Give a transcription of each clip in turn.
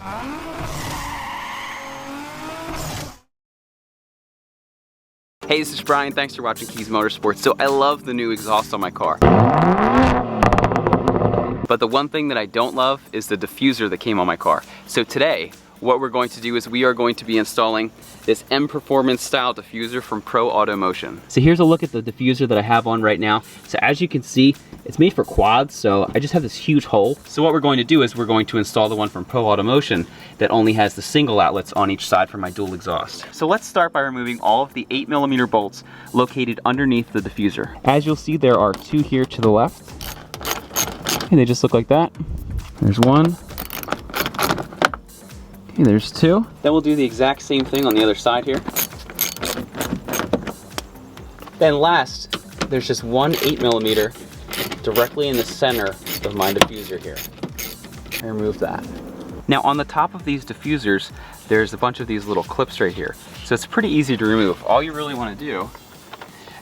Hey, this is Brian. Thanks for watching Kies Motorsports. So I love the new exhaust on my car. But the one thing that I don't love is the diffuser that came on my car. So today, what we're going to do is we are going to be installing this M Performance style diffuser from ProAutoMotion. So here's a look at the diffuser that I have on right now. So as you can see, it's made for quads, so I just have this huge hole. So what we're going to do is we're going to install the one from ProAutoMotion that only has the single outlets on each side for my dual exhaust. So let's start by removing all of the 8mm bolts located underneath the diffuser. As you'll see, there are two here to the left, and they just look like that. There's one. Okay, there's two. Then we'll do the exact same thing on the other side here. Then last, there's just one 8mm directly in the center of my diffuser here. I remove that. Now on the top of these diffusers, there's a bunch of these little clips right here. So it's pretty easy to remove. All you really want to do,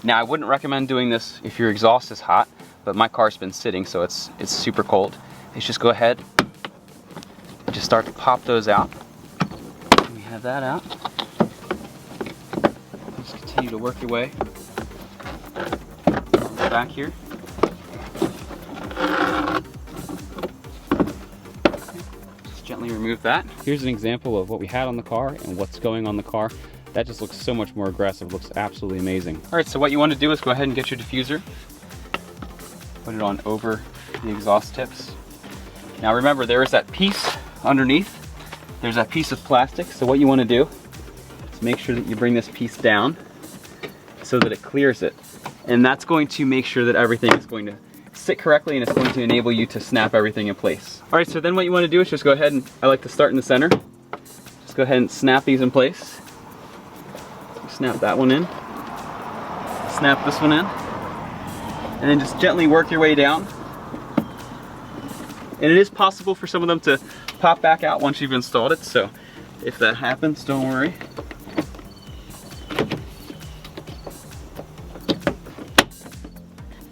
now I wouldn't recommend doing this if your exhaust is hot, but my car's been sitting, so it's super cold. Is just go ahead and just start to pop those out. We have that out. Just continue to work your way back here. Just gently remove that. Here's an example of what we had on the car and what's going on the car. That just looks so much more aggressive, looks absolutely amazing. All right, so what you want to do is go ahead and get your diffuser. Put it on over the exhaust tips. Now remember, there is that piece underneath. There's that piece of plastic. So what you want to do is make sure that you bring this piece down so that it clears it. And that's going to make sure that everything is going to sit correctly, and it's going to enable you to snap everything in place. All right, so then what you want to do is just go ahead and, I like to start in the center. Just go ahead and snap these in place. Snap that one in. Snap this one in. And then just gently work your way down. And it is possible for some of them to pop back out once you've installed it, so if that happens, don't worry.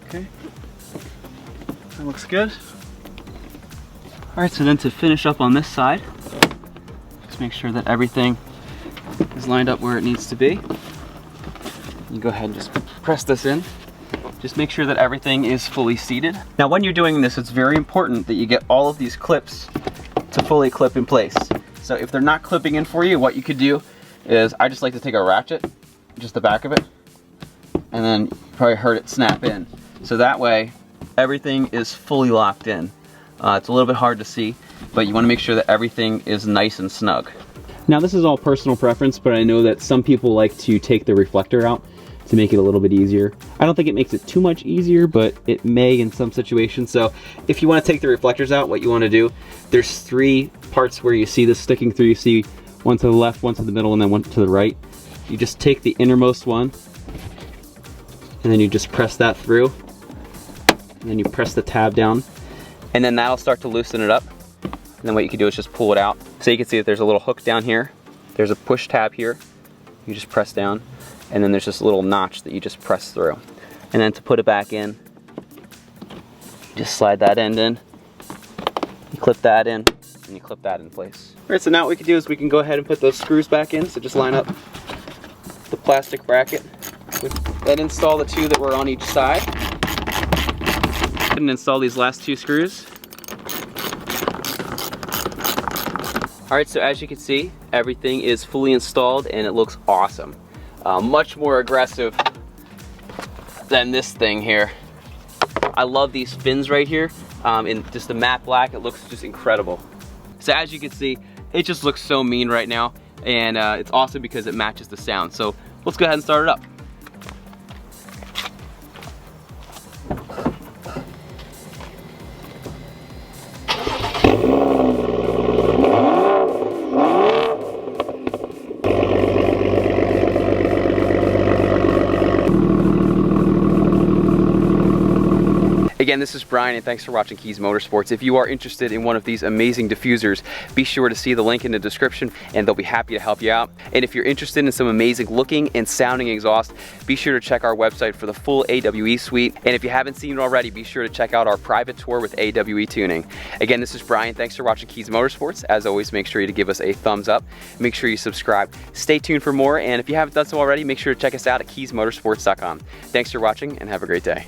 Okay, that looks good. All right, so then to finish up on this side, just make sure that everything is lined up where it needs to be. You go ahead and just press this in. Just make sure that everything is fully seated. Now when you're doing this, it's very important that you get all of these clips to fully clip in place. So if they're not clipping in for you, what you could do is, I just like to take a ratchet, just the back of it, and then you probably heard it snap in. So that way, everything is fully locked in. It's a little bit hard to see, but you wanna make sure that everything is nice and snug. Now this is all personal preference, but I know that some people like to take the reflector out to make it a little bit easier. I don't think it makes it too much easier, but it may in some situations. So if you want to take the reflectors out, what you want to do, there's three parts where you see this sticking through. You see one to the left, one to the middle, and then one to the right. You just take the innermost one, and then you just press that through, and then you press the tab down, and then that'll start to loosen it up. And then what you can do is just pull it out. So you can see that there's a little hook down here. There's a push tab here. You just press down. And then there's this little notch that you just press through. And then to put it back in, you just slide that end in, you clip that in, and you clip that in place. All right, so now what we can do is we can go ahead and put those screws back in. So just line up the plastic bracket. Then install the two that were on each side. And install these last two screws. All right, so as you can see, everything is fully installed and it looks awesome. Much more aggressive than this thing here. I love these fins right here in just the matte black. It looks just incredible. So as you can see, it just looks so mean right now, and it's awesome because it matches the sound. So let's go ahead and start it up. Again, this is Brian, and thanks for watching Kies Motorsports. If you are interested in one of these amazing diffusers, be sure to see the link in the description, and they'll be happy to help you out. And if you're interested in some amazing looking and sounding exhaust, be sure to check our website for the full AWE suite. And if you haven't seen it already, be sure to check out our private tour with AWE Tuning. Again, this is Brian. Thanks for watching Kies Motorsports. As always, make sure to give us a thumbs up. Make sure you subscribe. Stay tuned for more, and if you haven't done so already, make sure to check us out at kiesmotorsports.com. Thanks for watching, and have a great day.